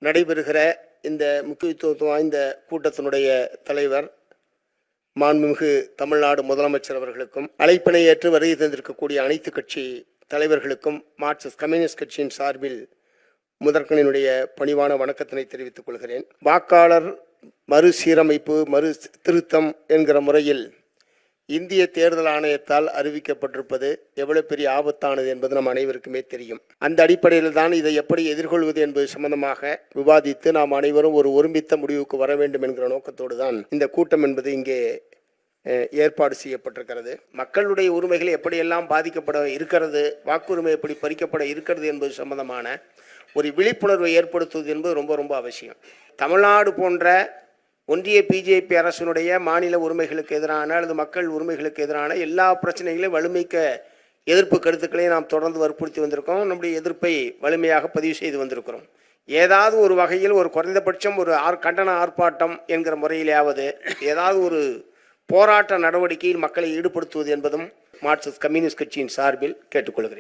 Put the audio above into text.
நடைபெறுகிற இந்த முக்கியத்துவம் வாய்ந்த கூட்டத்தினுடைய தலைவர் மாண்புமிகு தமிழ்நாடு முதலமைச்சர் அவர்களுக்கும், அழைப்பினை ஏற்று வருகை தந்திருக்கக்கூடிய அனைத்து கட்சி தலைவர்களுக்கும் மார்க்சிஸ்ட் கம்யூனிஸ்ட் கட்சியின் சார்பில் முதற்கனினுடைய பணிவான வணக்கத்தினை தெரிவித்துக் கொள்கிறேன். வாக்காளர் மறுசீரமைப்பு மறு திருத்தம் என்கிற முறையில் இந்திய தேர்தல் ஆணையத்தால் அறிவிக்கப்பட்டிருப்பது எவ்வளவு பெரிய ஆபத்தானது என்பது நம் அனைவருக்குமே தெரியும். அந்த அடிப்படையில் தான் இதை எப்படி எதிர்கொள்வது என்பது சம்பந்தமாக விவாதித்து நாம் அனைவரும் ஒரு ஒருமித்த முடிவுக்கு வர வேண்டும் என்கிற நோக்கத்தோடு தான் இந்த கூட்டம் என்பது இங்கே ஏற்பாடு செய்யப்பட்டிருக்கிறது. மக்களுடைய உரிமைகள் எப்படியெல்லாம் பாதிக்கப்பட இருக்கிறது, வாக்குரிமை எப்படி பறிக்கப்பட இருக்கிறது என்பது சம்பந்தமான ஒரு விழிப்புணர்வை ஏற்படுத்துவது என்பது ரொம்ப ரொம்ப அவசியம். தமிழ்நாடு போன்ற ஒன்றிய பிஜேபி அரசினுடைய மாநில உரிமைகளுக்கு எதிரான அல்லது மக்கள் உரிமைகளுக்கு எதிரான எல்லா பிரச்சனைகளையும் வலிமைக்க எதிர்ப்பு கருத்துக்களை நாம் தொடர்ந்து வற்புறுத்தி வந்திருக்கோம். நம்முடைய எதிர்ப்பை வலிமையாக பதிவு செய்து வந்திருக்கிறோம். ஏதாவது ஒரு வகையில் ஒரு குறைந்தபட்சம் ஒரு கண்டன ஆர்ப்பாட்டம் என்கிற முறையிலாவது ஏதாவது ஒரு போராட்ட நடவடிக்கையில் மக்களை ஈடுபடுத்துவது என்பதும் மார்க்சிஸ்ட் கம்யூனிஸ்ட் கட்சியின் சார்பில் கேட்டுக்கொள்கிறேன்.